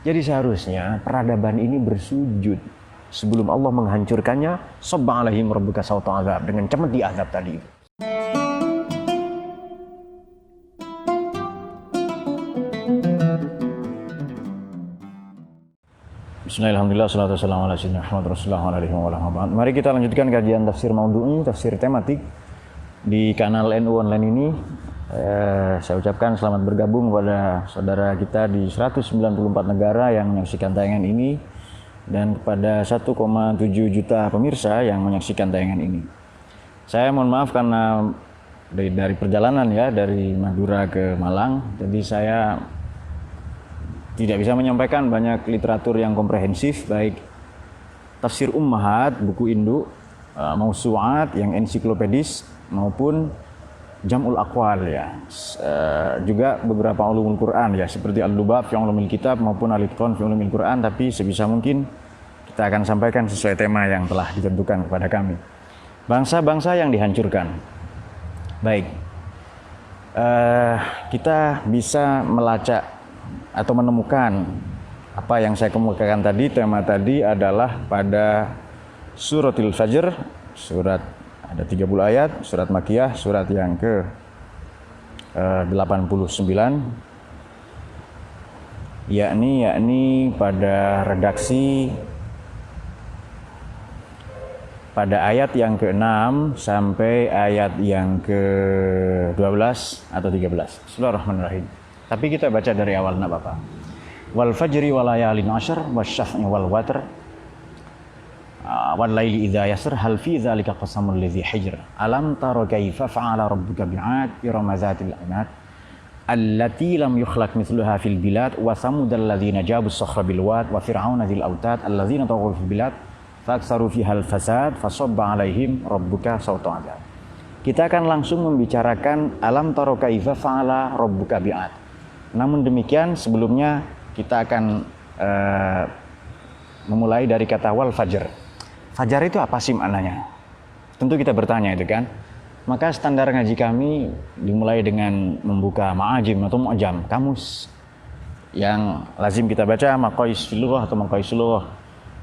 Jadi seharusnya peradaban ini bersujud sebelum Allah menghancurkannya. Sabba alaihim rabbuka sawta azab, dengan cemeti azab tadi. Bismillahirrahmanirrahim. Salatu wassalamu ala sayyidina Muhammad Rasulullah alaihi wa. Mari kita lanjutkan kajian tafsir maudhu'i, tafsir tematik di kanal NU Online ini. Saya ucapkan selamat bergabung kepada saudara kita di 194 negara yang menyaksikan tayangan ini dan kepada 1,7 juta pemirsa yang menyaksikan tayangan ini. Saya mohon maaf karena dari perjalanan ya, dari Madura ke Malang, jadi saya tidak bisa menyampaikan banyak literatur yang komprehensif, baik tafsir ummahat, buku induk, mausu'at yang ensiklopedis, maupun jam'ul aqwal ya, juga beberapa ulumul Quran ya, seperti al-lubab fi ulumil kitab maupun al-itqan fi ulumil Quran, tapi sebisa mungkin kita akan sampaikan sesuai tema yang telah ditentukan kepada kami. Bangsa-bangsa yang dihancurkan. Baik, kita bisa melacak atau menemukan apa yang saya kemukakan tadi. Tema tadi adalah pada suratul Fajr, surat ada 30 ayat, surat Makkiyah, surat yang ke 89, yakni pada redaksi pada ayat yang ke-6 sampai ayat yang ke-12 atau 13. Bismillahirrahmanirrahim. Tapi kita baca dari awal, enggak apa-apa. Wal fajri wa layalin 'ashr wasyaf'i wal watr wal laili idza yasr hal fi dzalika qasamul ladzi hijr alam tara kaifa fa'ala rabbuka bi'ad irama dzatil imad allati lam yukhlaq mithluha fil bilad wa samudal ladzina jabu as-sakhra bil wad wa fir'auna dzil autad alladzina taghaw fil bilad faktsaru fiha al fasad fasabba alaihim rabbuka sawta adzab. Kita akan langsung membicarakan alam tara kaifa fa'ala rabbuka bi'ad. Namun demikian sebelumnya kita akan memulai dari kata wal fajr. Fajar itu apa sih maknanya? Tentu kita bertanya itu kan. Maka standar ngaji kami dimulai dengan membuka ma'ajim atau mu'jam, kamus yang lazim kita baca, maqais fil lughah atau maqaisul lughah,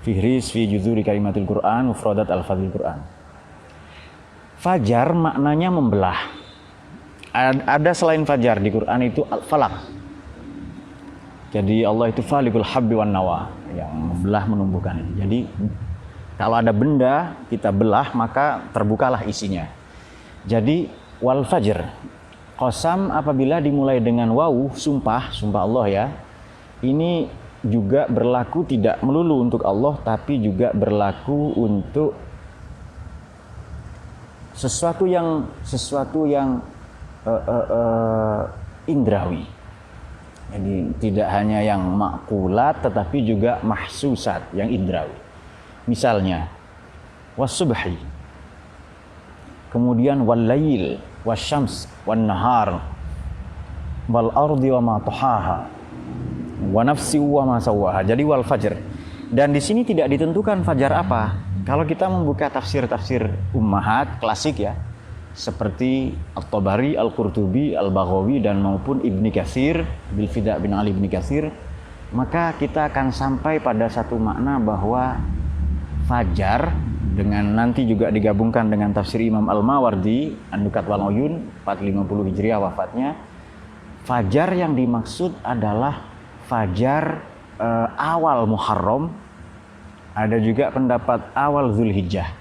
fihris fi juzuri kalimatil Quran, mufradat al-fadhil Quran. Fajar maknanya membelah. Ada selain fajar di Quran itu al-falaq. Jadi Allah itu falikul habbi wan nawa, yang membelah menumbuhkan. Jadi kalau ada benda kita belah maka terbukalah isinya. Jadi wal fajr, qasam apabila dimulai dengan wawu, sumpah Allah ya. Ini juga berlaku tidak melulu untuk Allah, tapi juga berlaku untuk sesuatu yang indrawi. Jadi tidak hanya yang makulat tetapi juga mahsusat yang indrawi. Misalnya was-subhi, kemudian wal-lail, wasyams, wan-nahar, wal-ardi wa ma tahaha, wa nafsi wa ma sawaha. Jadi wal fajr. Dan di sini tidak ditentukan fajar apa. Kalau kita membuka tafsir-tafsir ummahat klasik ya, seperti At-Tabari, Al-Qurtubi, Al-Baghawi dan maupun Ibnu Katsir, bil Fida bin Ali Ibnu Katsir, maka kita akan sampai pada satu makna bahwa fajar, dengan nanti juga digabungkan dengan tafsir Imam Al-Mawardi An-Nukat wal Uyun 450 Hijriah wafatnya. Fajar yang dimaksud adalah fajar awal Muharram, ada juga pendapat awal Zulhijjah.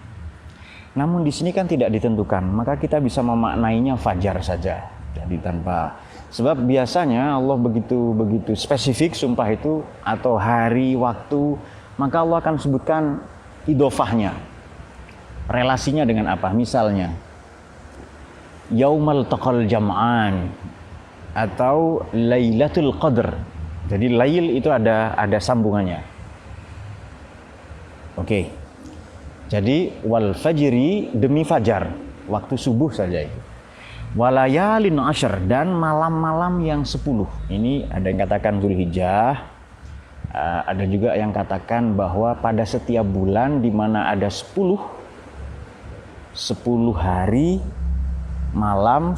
Namun di sini kan tidak ditentukan, maka kita bisa memaknainya fajar saja. Jadi tanpa, sebab biasanya Allah begitu spesifik sumpah itu atau hari, waktu, maka Allah akan sebutkan idofahnya, relasinya dengan apa. Misalnya yaumal taqal jam'an atau lailatul qadr. Jadi lail itu ada sambungannya. Oke. Jadi wal fajri, demi fajar, waktu subuh saja itu. Walayalin 'ashr, dan malam-malam yang 10. Ini ada yang katakan Zulhijjah. Ada juga yang katakan bahwa pada setiap bulan di mana ada 10 hari malam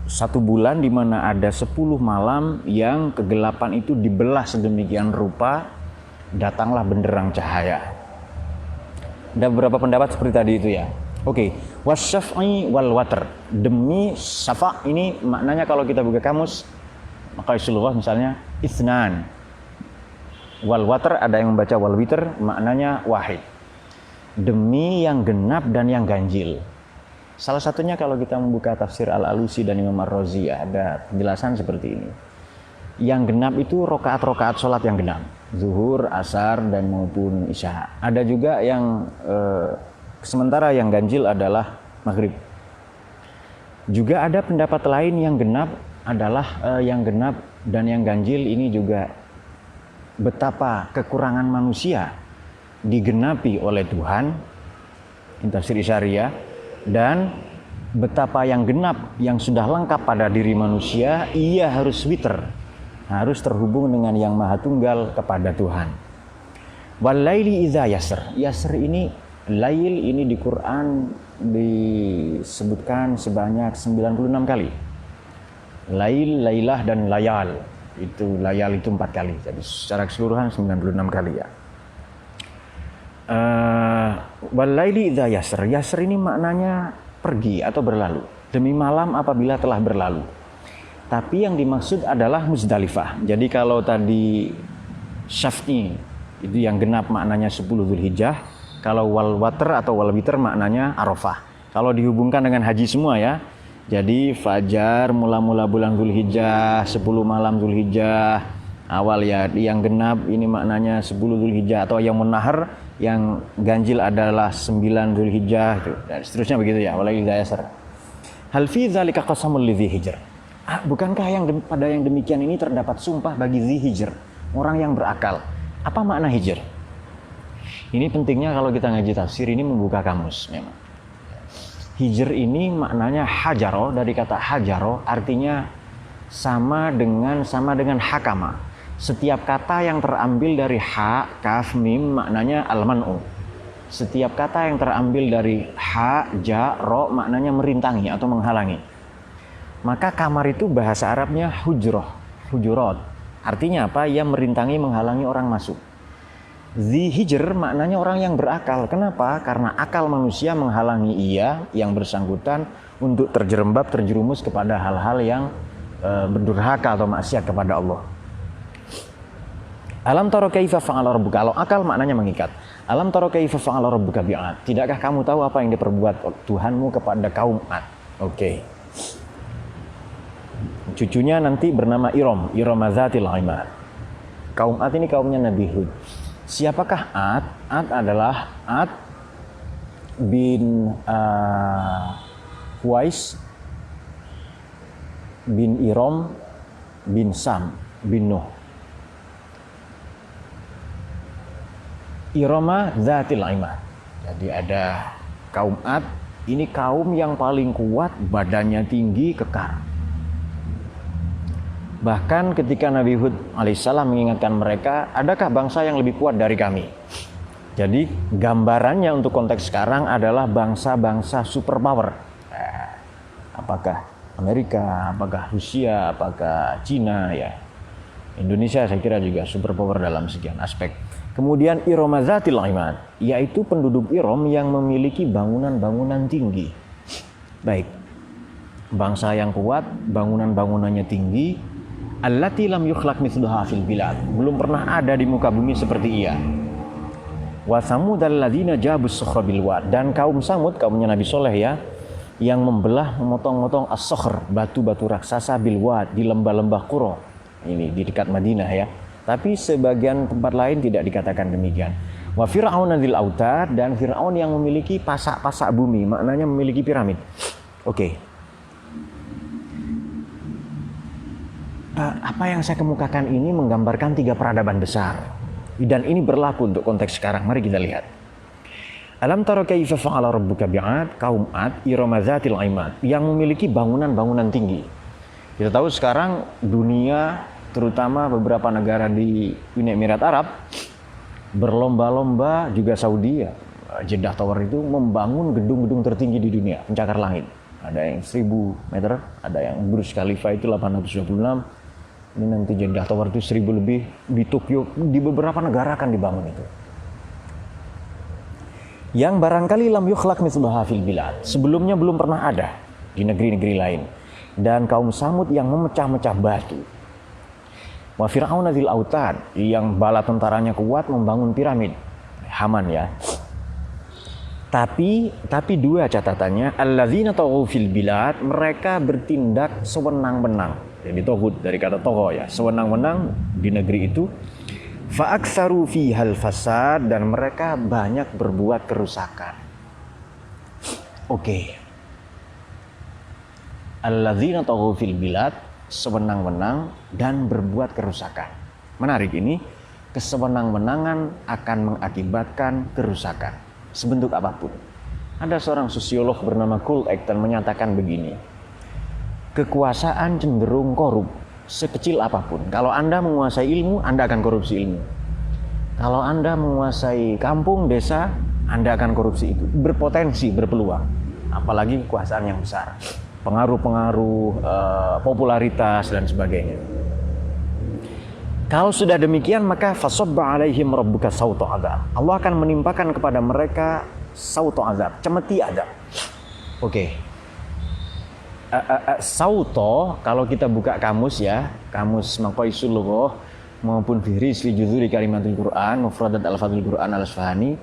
satu bulan di mana ada 10 malam yang kegelapan itu dibelah sedemikian rupa, datanglah benderang cahaya. Ada beberapa pendapat seperti tadi itu ya. Oke, wasyaf'i wal watr. Demi syafa' ini maknanya kalau kita buka kamus maka istilah misalnya itsnan. Wal watr ada yang membaca wal witr, maknanya wahid. Demi yang genap dan yang ganjil. Salah satunya kalau kita membuka tafsir Al-Alusi dan Imam Ar-Razi ada penjelasan seperti ini. Yang genap itu rokaat-rokaat sholat yang genap, zuhur, asar, dan maupun isya. Ada juga yang sementara yang ganjil adalah maghrib. Juga ada pendapat lain yang genap adalah yang genap dan yang ganjil ini juga betapa kekurangan manusia digenapi oleh Tuhan, tafsir Isyariah, dan betapa yang genap yang sudah lengkap pada diri manusia, ia harus witr, harus terhubung dengan yang maha tunggal kepada Tuhan. Wal laili idza yasr. Yasr ini, lail ini di Quran disebutkan sebanyak 96 kali. Lail, lailah, dan layal. Itu layal itu 4 kali. Jadi secara keseluruhan 96 kali ya. Wal laili idza yasr. Yasr ini maknanya pergi atau berlalu. Demi malam apabila telah berlalu. Tapi yang dimaksud adalah Muzdalifah. Jadi kalau tadi syaf'i itu yang genap maknanya 10 Dzulhijjah. Kalau wal watr atau wal witr maknanya Arafah. Kalau dihubungkan dengan haji semua ya. Jadi fajar mula-mula bulan Dzulhijjah, 10 malam Dzulhijjah awal ya, yang genap ini maknanya 10 Dzulhijjah, atau yang munahar yang ganjil adalah 9 Dzulhijjah dan seterusnya begitu ya. Walail yasr. Hal fi dzalika qasamul lidzi hijr. Bukankah pada yang demikian ini terdapat sumpah bagi Dzi Hijr, orang yang berakal? Apa makna hijr? Ini pentingnya kalau kita ngaji tafsir ini membuka kamus memang. Hijr ini maknanya hajaro, dari kata hajaro artinya sama dengan hakama. Setiap kata yang terambil dari ha, kaf, mim maknanya al-man'u. Setiap kata yang terambil dari ha, ja, ro maknanya merintangi atau menghalangi. Maka kamar itu bahasa Arabnya hujroh, hujurat. Artinya apa? Ia merintangi, menghalangi orang masuk. Dzi Hijr maknanya orang yang berakal. Kenapa? Karena akal manusia menghalangi ia yang bersangkutan untuk terjerumus kepada hal-hal yang berdurhaka atau maksiat kepada Allah. Alam taro kaifa fa'ala rabbuka. Kalau akal maknanya mengikat. Alam taro kaifa fa'ala rabbuka bi'ad. Tidakkah kamu tahu apa yang diperbuat Tuhanmu kepada kaum Ad? Oke. Cucunya nanti bernama Iram, Iramzatil Imad. Kaum Ad ini kaumnya Nabi Hud. Siapakah Ad? Ad adalah Ad bin Huwais bin Iram bin Sam bin Nuh. Irama Zatil Imad. Jadi ada kaum Ad, ini kaum yang paling kuat, badannya tinggi, kekar. Bahkan ketika Nabi Hud alaihissalam mengingatkan mereka, adakah bangsa yang lebih kuat dari kami? Jadi gambarannya untuk konteks sekarang adalah bangsa-bangsa superpower. Apakah Amerika, apakah Rusia, apakah Cina ya. Indonesia saya kira juga superpower dalam sekian aspek. Kemudian Iramzatil Imad, yaitu penduduk Iram yang memiliki bangunan-bangunan tinggi. Baik. Bangsa yang kuat, bangunan-bangunannya tinggi. Allati lam yukhlaq mithluha fil bilad. Belum pernah ada di muka bumi seperti ia. Wa samudal ladzina jabus sukhra bil wad. Dan kaum Samud, kaumnya Nabi Soleh ya, yang memotong-motong as-sukhr, batu-batu raksasa bil wad, di lembah-lembah Qura. Ini di dekat Madinah ya. Tapi sebagian tempat lain tidak dikatakan demikian. Wa fir'auna dzil autad, dan Fir'aun yang memiliki pasak-pasak bumi, maknanya memiliki piramid. Oke. Apa yang saya kemukakan ini menggambarkan 3 peradaban besar. Dan ini berlaku untuk konteks sekarang. Mari kita lihat. Alam taro kaifa fa'ala rabbuka bi'ad, kaum Ad, Iramzatil Imad, yang memiliki bangunan-bangunan tinggi. Kita tahu sekarang dunia, terutama beberapa negara di Uni Emirat Arab, berlomba-lomba, juga Saudi ya, Jeddah Tower itu membangun gedung-gedung tertinggi di dunia, pencakar langit. ada yang 1000 meter, ada yang Burj Khalifa itu 826, ini nanti Jeddah Tower itu 1000 lebih, di Tokyo, di beberapa negara akan dibangun itu. Yang barangkali lam yukhlaq mithluha fil bilad, sebelumnya belum pernah ada di negeri-negeri lain. Dan kaum Samud yang memecah-mecah batu. Wa Fir'aun dzil autad, yang bala tentaranya kuat membangun piramid. Haman ya. Tapi dua catatannya, alladzina taghaw fil bilad, mereka bertindak sewenang-wenang. Jadi toghut dari kata togho ya, sewenang-wenang di negeri itu. Fa aktsaru fihal fasad, dan mereka banyak berbuat kerusakan. Oke. Alladzina taghaw fil bilad, sewenang-wenang dan berbuat kerusakan. Menarik ini, kesewenang-wenangan akan mengakibatkan kerusakan sebentuk apapun. Ada seorang sosiolog bernama Cole Acton menyatakan begini, kekuasaan cenderung korup sekecil apapun. Kalau Anda menguasai ilmu, Anda akan korupsi ilmu. Kalau Anda menguasai kampung, desa, Anda akan korupsi itu. Berpotensi, berpeluang. Apalagi kekuasaan yang besar. Pengaruh-pengaruh, popularitas dan sebagainya. Kalau sudah demikian, maka fasabba alaihim rabbuka sauta azab. Allah akan menimpakan kepada mereka sauta azab, cemeti azab. Oke. Sauto, kalau kita buka kamus ya, kamus Maqaisul Lughah maupun Fihris li Juzuri Kalimatul Quran, Mufradat Al-Fadhil Quran Al-Asfahani,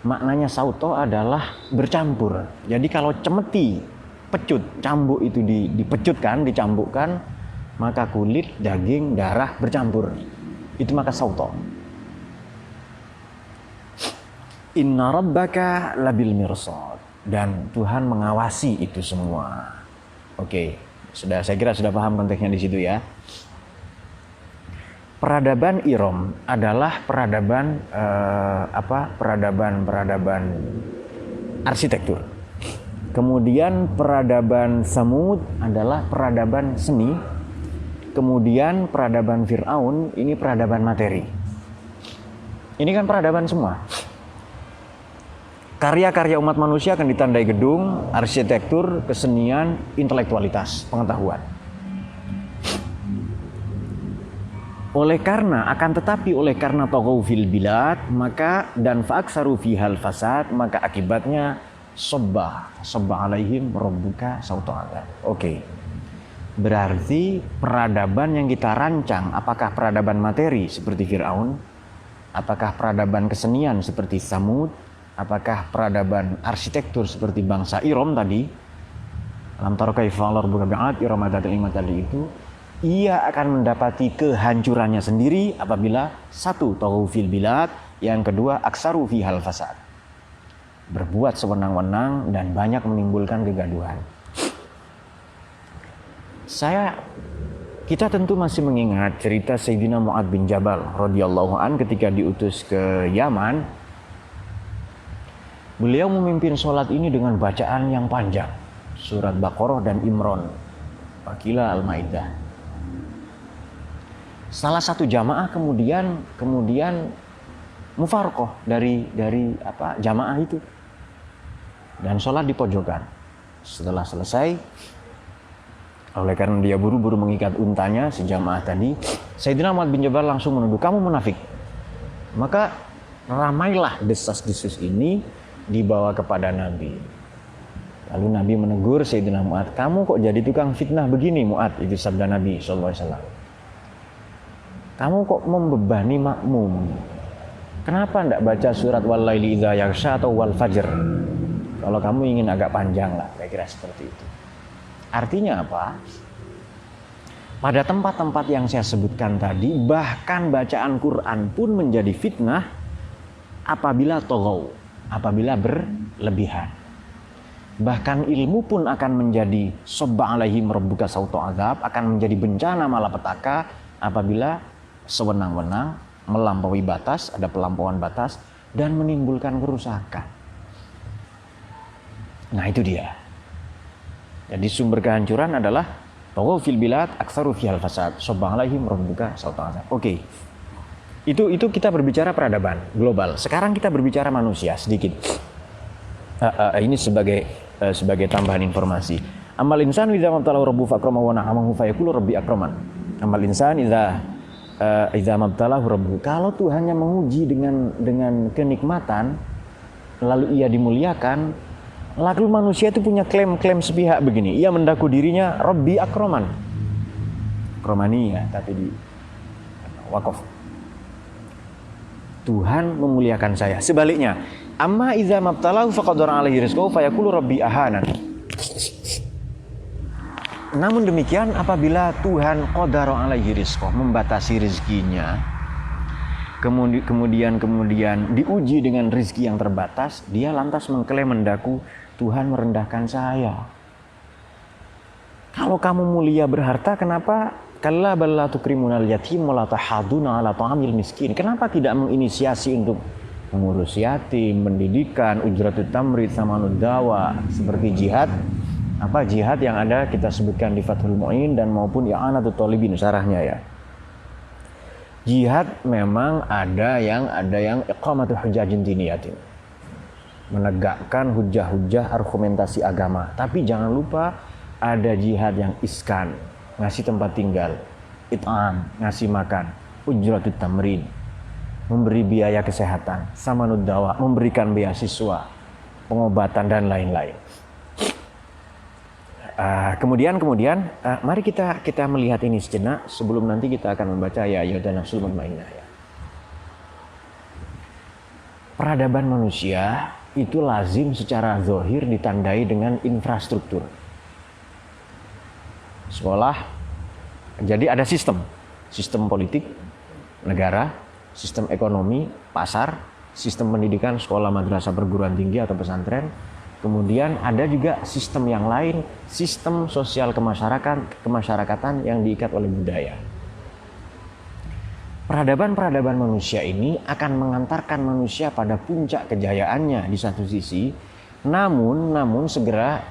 maknanya sauto adalah bercampur. Jadi kalau cemeti, pecut, cambuk itu dipecutkan, dicambukkan, maka kulit, daging, darah bercampur. Itu maka sauto. Inna rabbaka labil mirsad, dan Tuhan mengawasi itu semua. Oke, saya kira sudah paham konteksnya di situ ya. Peradaban Iram adalah peradaban peradaban arsitektur. Kemudian peradaban Samud adalah peradaban seni. Kemudian peradaban Fir'aun ini peradaban materi. Ini kan peradaban semua. Karya-karya umat manusia akan ditandai gedung, arsitektur, kesenian, intelektualitas, pengetahuan. Oleh karena taghaw fil bilad, maka dan fa'aksaru fihal fasad, maka akibatnya sabba alaihim rabbuka sauta azab. Oke. Berarti peradaban yang kita rancang, apakah peradaban materi seperti Fir'aun, apakah peradaban kesenian seperti Samud, apakah peradaban arsitektur seperti bangsa Iram tadi, alam tara kaifa fa'ala rabbuka bi'ad Iram dzatil imad tadi itu, ia akan mendapati kehancurannya sendiri apabila satu, taghaw fil bilad, yang kedua, aksaru fihal fasad, berbuat sewenang-wenang dan banyak menimbulkan kegaduhan. Kita tentu masih mengingat cerita Sayyidina Mu'adz bin Jabal radhiyallahu an ketika diutus ke Yaman. Beliau memimpin sholat ini dengan bacaan yang panjang, surat Baqarah dan Imran, Al-Baqarah, Al-Maidah. Salah satu jamaah kemudian mufarqah dari jamaah itu dan sholat di pojokan. Setelah selesai, oleh karena dia buru-buru mengikat untanya si jamaah tadi, Sayyidina Mu'adz bin Jabal langsung menuduh, kamu munafik. Maka ramailah desas-desus ini dibawa kepada Nabi. Lalu Nabi menegur Sayyidina Mu'adz, kamu kok jadi tukang fitnah begini Mu'adz? Itu sabda Nabi SAW. Kamu kok membebani makmum? Kenapa tidak baca surat wal laili idza yaghsha atau wal fajr? Kalau kamu ingin agak panjang lah, kira-kira seperti itu. Artinya apa? Pada tempat-tempat yang saya sebutkan tadi, bahkan bacaan Quran pun menjadi fitnah apabila taghaw, apabila berlebihan. Bahkan ilmu pun akan menjadi sabba alaihim rabbuka sauta azab, akan menjadi bencana malapetaka apabila sewenang-wenang, melampaui batas, ada pelampauan batas, dan menimbulkan kerusakan. Nah itu dia. Jadi sumber kehancuran adalah taghaw fil bilad aktsaru fihal fasad, sabba alaihim rabbuka sauta azab. Oke. Itu kita berbicara peradaban global. Sekarang kita berbicara manusia sedikit. Ini sebagai tambahan informasi. Amal insan idza mabtalahu rabbuhu fakramahu wa na'amahu fayaqulu rabbi akraman. Amal insan idza mabtalahu rabbuhu. Kalau Tuhannya menguji dengan kenikmatan lalu ia dimuliakan, lalu manusia itu punya klaim sepihak begini. Ia mendaku dirinya rabbi akraman. Akramani ya, tapi di wakaf. Tuhan memuliakan saya. Sebaliknya, amma idza mabtalahu faqadara alaihi rizqahu fayaqulu rabbi ahanan. Namun demikian apabila Tuhan qadara alaihi rizqahu, membatasi rezekinya, kemudian diuji dengan rezeki yang terbatas, dia lantas mengklaim mendaku Tuhan merendahkan saya. Kalau kamu mulia berharta, kenapa kalla bal la tukrimunal yatim wa la tahaduna ala ta'amil miskin? Kenapa tidak menginisiasi untuk mengurus yatim, pendidikan, ujratut tamrid, samanud dawa, seperti jihad yang ada kita sebutkan di Fathul Mu'in dan maupun i'anatut thalibin syarahnya ya. Jihad memang ada yang iqamatu hujajin diniyatin, menegakkan hujah-hujah argumentasi agama. Tapi jangan lupa ada jihad yang iskan, ngasih tempat tinggal, it'am, ngasih makan, ujratut tamrin, memberi biaya kesehatan, samanud dawa, memberikan beasiswa, pengobatan dan lain-lain. Kemudian mari kita melihat ini sejenak sebelum nanti kita akan membaca ya ayyuhan nafsul mutmainnah ya. Peradaban manusia itu lazim secara zahir ditandai dengan infrastruktur. Sekolah, jadi ada sistem politik, negara, sistem ekonomi, pasar, sistem pendidikan, sekolah, madrasah, perguruan tinggi atau pesantren. Kemudian ada juga sistem yang lain, sistem sosial kemasyarakatan yang diikat oleh budaya. Peradaban manusia ini akan mengantarkan manusia pada puncak kejayaannya di satu sisi, namun segera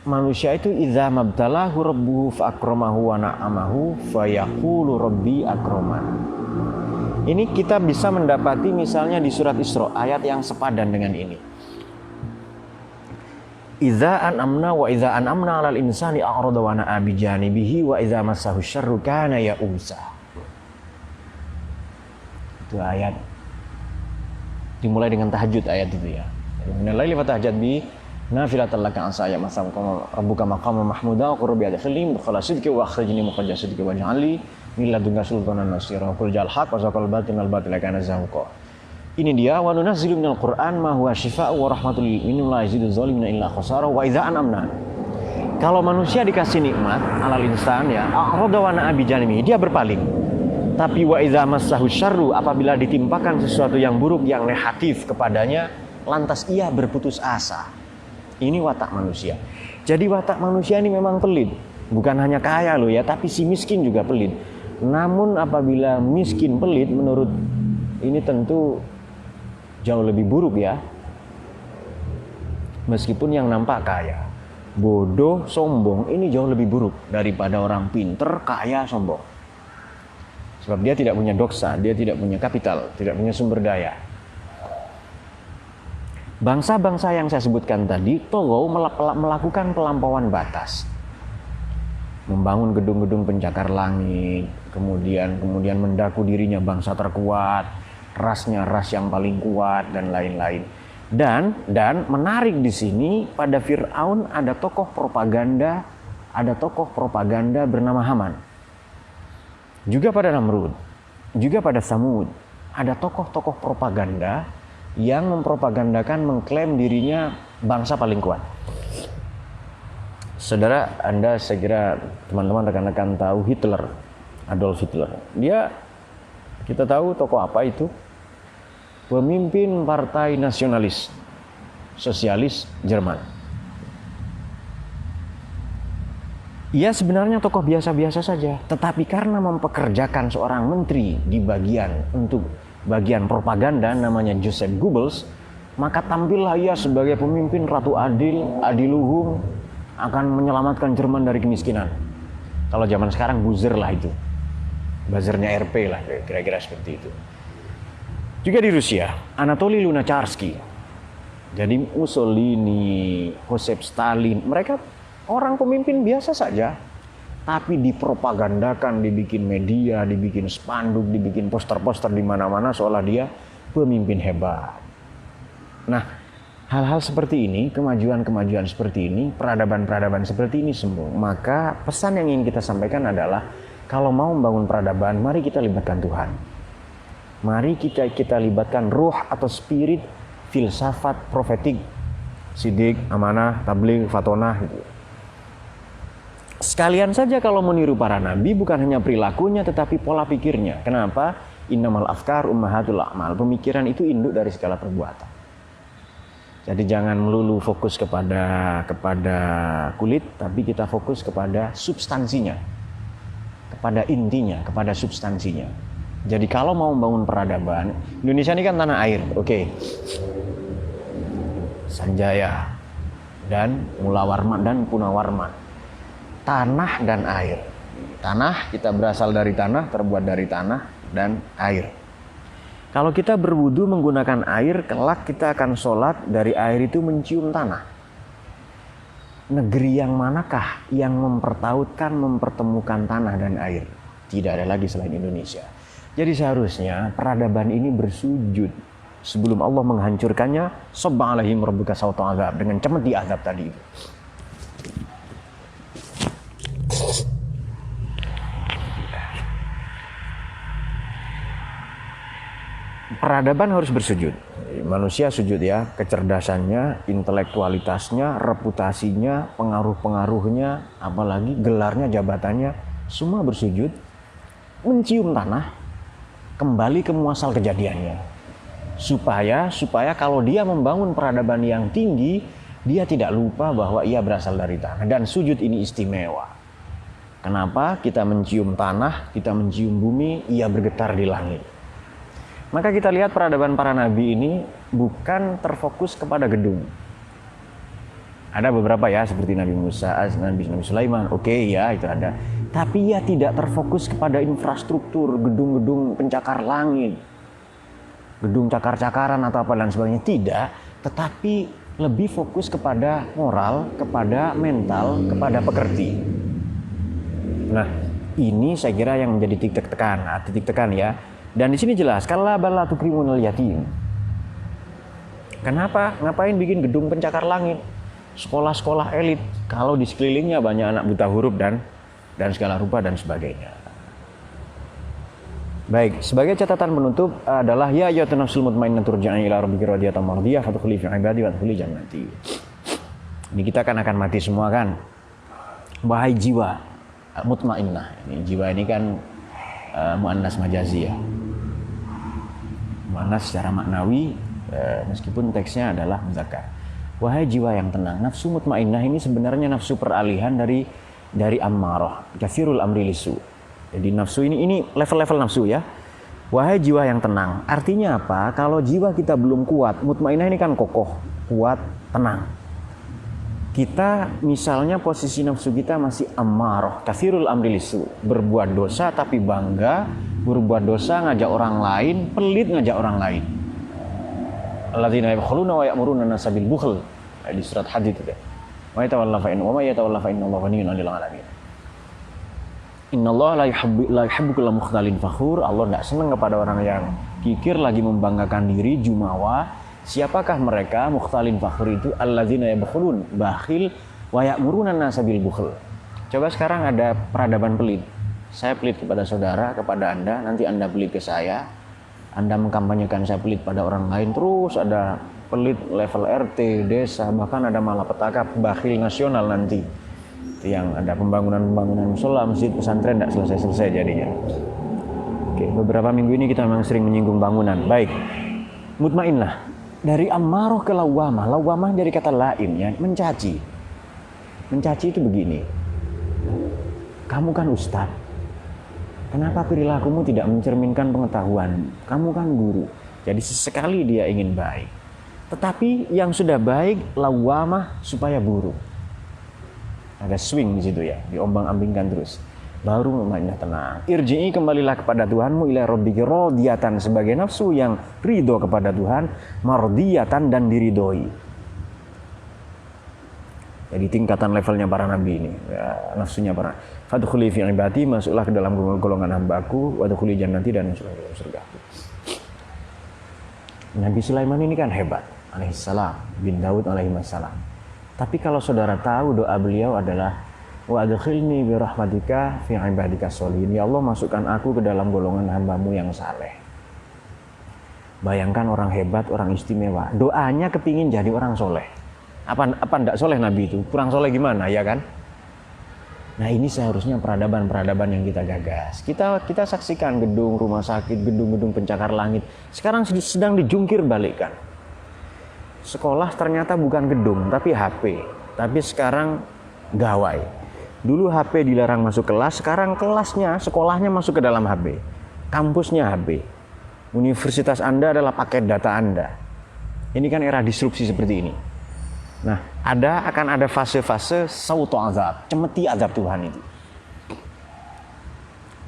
manusia itu idza mabtalahu rabbuhu fa akramahu wa na'amahu fa yaqulu rabbi akraman. Ini kita bisa mendapati misalnya di surat Isra ayat yang sepadan dengan ini. Idza an'amna 'alal insani a'rada wa na'a bi janibihi wa idza massahu syarru kana ya'usa. Itu ayat dimulai dengan tahajud ayat itu ya. Minal laili fatahajjad bi nafilatan laka asa ya masam rabbuka maqaman mahmuda wa qurbi adkhilni mudkhala sidqi wa akhrijni mukhraja sidqi waj'alni min ladunka sultanan nasira qul jal haq wa zaqal batinal batila kana zahuqa. Ini dia wa nunazzilu minal Qur'an ma huwa syifaa'un wa rahmatul lil mu'minin la yazidu zalimina illa khasara wa idza an'amna. Kalau manusia dikasih nikmat alal insan ya, a'rada wa na'a bi janibihi, dia berpaling. Tapi wa idza massahu syarru, apabila ditimpakan sesuatu yang buruk, yang negatif kepadanya, lantas ia berputus asa. Ini watak manusia. Jadi watak manusia ini memang pelit. Bukan hanya kaya loh ya, tapi si miskin juga pelit. Namun apabila miskin pelit, menurut ini tentu jauh lebih buruk ya. Meskipun yang nampak kaya, bodoh, sombong, ini jauh lebih buruk daripada orang pinter, kaya, sombong. Sebab dia tidak punya doksa, dia tidak punya kapital, tidak punya sumber daya. Bangsa-bangsa yang saya sebutkan tadi, Togo melakukan pelampauan batas. Membangun gedung-gedung pencakar langit, kemudian mendaku dirinya bangsa terkuat, rasnya ras yang paling kuat dan lain-lain. Dan menarik di sini pada Fir'aun ada tokoh propaganda bernama Haman. Juga pada Namrud, juga pada Samud ada tokoh-tokoh propaganda yang mempropagandakan mengklaim dirinya bangsa paling kuat. Saudara, Anda segera teman-teman rekan-rekan tahu Hitler, Adolf Hitler. Kita tahu tokoh apa itu? Pemimpin partai nasionalis sosialis Jerman. Ia sebenarnya tokoh biasa-biasa saja, tetapi karena mempekerjakan seorang menteri di bagian propaganda namanya Joseph Goebbels, maka tampillah ia sebagai pemimpin ratu adiluhung, akan menyelamatkan Jerman dari kemiskinan. Kalau zaman sekarang buzzer lah itu, buzzernya RP lah, kira-kira seperti itu. Juga di Rusia, Anatoly Lunacharsky. Jadi Mussolini, Joseph Stalin, mereka orang pemimpin biasa saja, tapi dipropagandakan, dibikin media, dibikin spanduk, dibikin poster-poster di mana-mana seolah dia pemimpin hebat. Nah, hal-hal seperti ini, kemajuan-kemajuan seperti ini, peradaban-peradaban seperti ini semua, maka pesan yang ingin kita sampaikan adalah kalau mau membangun peradaban, mari kita libatkan Tuhan. Mari kita libatkan ruh atau spirit, filsafat, profetik, sidik, amanah, tabligh, fatonah gitu. Sekalian saja kalau meniru para nabi, bukan hanya perilakunya tetapi pola pikirnya. Kenapa? Innamal afkar ummahatul a'mal. Pemikiran itu induk dari segala perbuatan. Jadi jangan melulu fokus kepada kulit, tapi kita fokus kepada substansinya, kepada intinya, kepada substansinya. Jadi kalau mau membangun peradaban, Indonesia ini kan tanah air, oke. Sanjaya dan Mula Warman dan Puna Warman. Tanah dan air. Tanah, kita berasal dari tanah, terbuat dari tanah dan air. Kalau kita berwudu menggunakan air, kelak kita akan sholat dari air itu mencium tanah. Negeri yang manakah yang mempertemukan tanah dan air? Tidak ada lagi selain Indonesia. Jadi seharusnya peradaban ini bersujud sebelum Allah menghancurkannya. Sabba alaihim rabbuka sawta azab, dengan cemeti azab tadi itu. Peradaban harus bersujud. Manusia sujud ya, kecerdasannya, intelektualitasnya, reputasinya, pengaruh-pengaruhnya, apalagi gelarnya, jabatannya, semua bersujud, mencium tanah, kembali ke muasal kejadiannya. Supaya kalau dia membangun peradaban yang tinggi, dia tidak lupa bahwa ia berasal dari tanah. Dan sujud ini istimewa. Kenapa? Kita mencium tanah, kita mencium bumi, ia bergetar di langit. Maka kita lihat peradaban para nabi ini bukan terfokus kepada gedung. Ada beberapa ya, seperti Nabi Musa, Nabi Sulaiman, oke ya itu ada. Tapi ia tidak terfokus kepada infrastruktur, gedung-gedung pencakar langit, gedung cakar-cakaran atau apa dan sebagainya. Tidak, tetapi lebih fokus kepada moral, kepada mental, kepada pekerti. Nah, ini saya kira yang menjadi titik tekan ya. Dan di sini jelas, kalla bal tukrimunal yatim. Kenapa? Ngapain bikin gedung pencakar langit? Sekolah-sekolah elit kalau di sekelilingnya banyak anak buta huruf dan segala rupa dan sebagainya. Baik, sebagai catatan penutup adalah ya ayyuhan nafsul mutmainnah turja'i ila rabbiki radiyatan mardiyah fadkhuli fi ibadi wadkhuli jannati. Ini kita akan mati semua kan. Wahai jiwa mutmainnah. Ini jiwa ini kan muannas majazi ya. Muannas secara maknawi meskipun teksnya adalah muzakkar. Wahai jiwa yang tenang, nafsu mutmainnah ini sebenarnya nafsu peralihan dari ammarah, katsirul amri lisu. Jadi nafsu ini level-level nafsu ya. Wahai jiwa yang tenang, artinya apa? Kalau jiwa kita belum kuat, mutmainnah ini kan kokoh, kuat, tenang. Kita misalnya posisi nafsu kita masih ammarah, katsirul amri lisu, berbuat dosa tapi bangga, berbuat dosa ngajak orang lain, pelit ngajak orang lain. Alladzina yabkhuluna wa ya'muruna an-nasa bil bukhl. Di surat Hadid itu. Wa yatawalla fa innallaha ghaniyyun 'anil 'alamin. Innallaha la yuhibbu kulla mukhtalin fakhur. Allah tidak senang kepada orang yang kikir lagi membanggakan diri, jumawa. Siapakah mereka? Mukhtalin fakhur itu alladzina yabkhulun, bakhil, wa ya'muruna an-nasa bil bukhl. Coba sekarang ada peradaban pelit. Saya pelit kepada saudara, kepada Anda, nanti Anda pelit ke saya. Anda mengkampanyekan saya pelit pada orang lain, terus ada pelit level RT, desa, bahkan ada malapetaka bakhil nasional nanti. Itu yang ada pembangunan musola, masjid, pesantren tidak selesai-selesai jadinya. Oke, beberapa minggu ini kita memang sering menyinggung bangunan. Baik, mutmainnah. Dari ammaroh ke lawamah. Lawamah dari kata laim ya, mencaci. Mencaci itu begini. Kamu kan ustadz. Kenapa perilakumu tidak mencerminkan pengetahuan? Kamu kan guru. Jadi sesekali dia ingin baik. Tetapi yang sudah baik lawamah supaya buruk. Ada swing di situ ya, diombang-ambingkan terus. baru Mutmainnah tenang. Irji'i, kembalilah kepada Tuhanmu, ila rabbiki radiyatan, sebagai nafsu yang ridho kepada Tuhan, mardiyatan, dan diridhoi. Jadi tingkatan levelnya para nabi ini, ya, nafsunya para. Fadkhuli fi ibadi, masuklah ke dalam golongan hambaku, wadkhuli jannati, dan masuklah ke dalam surgaku. Nabi Sulaiman ini kan hebat, alaihissalam, bin Daud alaihissalam. Tapi kalau saudara tahu doa beliau adalah wa adkhilni bi rahmatika fi ibadika sholihin, ya Allah masukkan aku ke dalam golongan hambamu yang saleh. Bayangkan orang hebat, orang istimewa, doanya kepingin jadi orang soleh. Apa enggak soleh Nabi itu? Kurang soleh gimana, ya kan? Nah, ini seharusnya peradaban-peradaban yang kita gagas. Kita saksikan gedung rumah sakit, gedung-gedung pencakar langit sekarang sedang dijungkir balikkan. Sekolah ternyata bukan gedung tapi HP. Tapi sekarang gawai. Dulu HP dilarang masuk kelas, sekarang kelasnya, sekolahnya masuk ke dalam HP. Kampusnya HP. Universitas Anda adalah paket data Anda. Ini kan era disrupsi seperti ini. Nah, akan ada fase-fase sautu azab, cemeti azab Tuhan itu.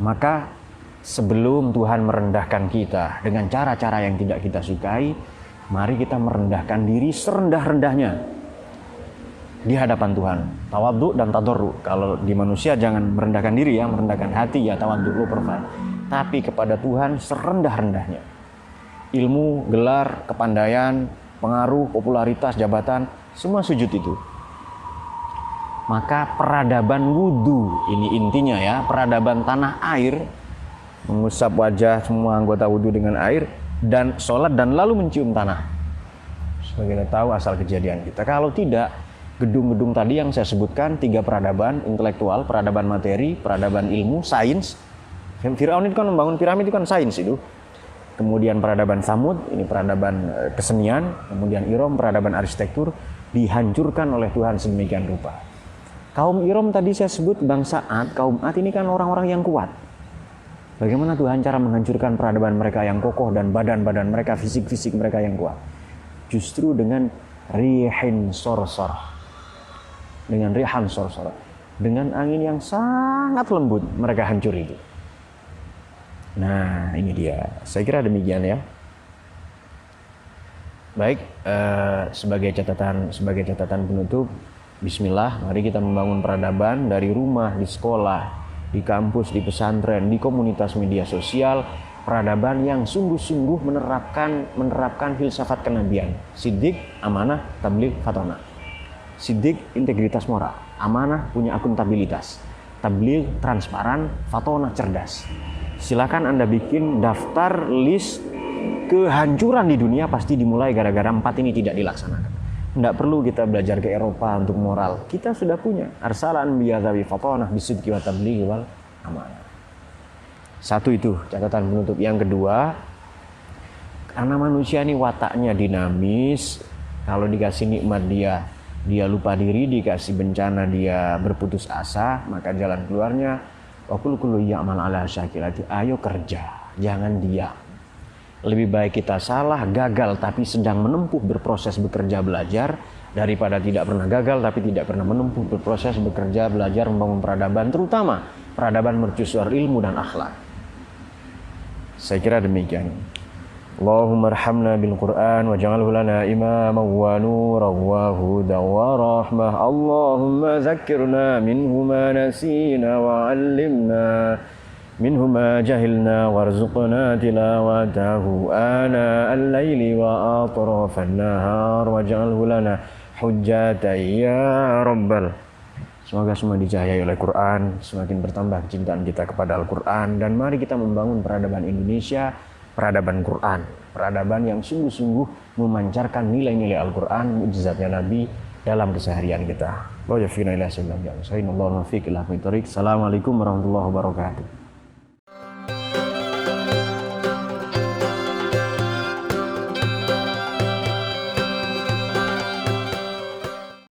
Maka sebelum Tuhan merendahkan kita dengan cara-cara yang tidak kita sukai, mari kita merendahkan diri serendah-rendahnya di hadapan Tuhan. Tawadhu dan tadarru. Kalau di manusia jangan merendahkan diri ya, merendahkan hati ya, tawadhu low profile. Tapi kepada Tuhan serendah-rendahnya. Ilmu, gelar, kepandaian, pengaruh, popularitas, jabatan, semua sujud itu. Maka peradaban wudu, ini intinya ya, peradaban tanah air, mengusap wajah semua anggota wudu dengan air, dan sholat dan lalu mencium tanah. Sebagai kita tahu asal kejadian kita. Kalau tidak, gedung-gedung tadi yang saya sebutkan, 3 peradaban intelektual, peradaban materi, peradaban ilmu, sains. Firaun itu kan membangun piramid itu kan sains itu. Kemudian peradaban Samud, ini peradaban kesenian, kemudian Iram, peradaban arsitektur, dihancurkan oleh Tuhan sedemikian rupa. Kaum Iram tadi saya sebut bangsa Ad, kaum Ad ini kan orang-orang yang kuat. Bagaimana Tuhan cara menghancurkan peradaban mereka yang kokoh dan badan-badan mereka, fisik-fisik mereka yang kuat? Justru dengan rihin sorsor. Dengan rihan sorsor. Dengan angin yang sangat lembut mereka hancur itu. Nah, ini dia. Saya kira demikian ya. Baik, sebagai catatan penutup, bismillah, mari kita membangun peradaban dari rumah, di sekolah, di kampus, di pesantren, di komunitas media sosial, peradaban yang sungguh-sungguh menerapkan filsafat kenabian. Siddiq, amanah, tabligh, fatonah. Siddiq, integritas moral, amanah, punya akuntabilitas, tabligh, transparan, fatonah, cerdas. Silakan Anda bikin daftar list kehancuran di dunia, pasti dimulai gara-gara 4 ini tidak dilaksanakan. Tidak perlu kita belajar ke Eropa untuk moral. Kita sudah punya arsalan biadzawi fatonah bisidqi wa tabligh wal amanah. Satu itu catatan penutup. Yang kedua, karena manusia ini wataknya dinamis, kalau dikasih nikmat dia lupa diri, dikasih bencana dia berputus asa, maka jalan keluarnya wa kullu ya'mal ala syakilati, ayo kerja, jangan diam. Lebih baik kita salah, gagal tapi sedang menempuh berproses bekerja belajar, daripada tidak pernah gagal tapi tidak pernah menempuh berproses bekerja belajar membangun peradaban, terutama peradaban mercusuar ilmu dan akhlak. Saya kira demikian. Allahumma arhamna bil Qur'an waj'alhu lana imaman wa nuran wa hudan wa rahmah. Allahumma zakkirna minhu ma nasina wa 'allimna minhu ma jahilna warzuqna tilawatahu ana al-laili wa atrafan nahar waj'alhu lana hujjatan ya rabbal. Semoga semua dicahayai oleh Quran, semakin bertambah kecintaan kita kepada Al-Quran, dan mari kita membangun peradaban Indonesia, peradaban Quran, peradaban yang sungguh-sungguh memancarkan nilai-nilai Al-Quran, mukjizatnya Nabi dalam keseharian kita. Assalamualaikum warahmatullahi wabarakatuh.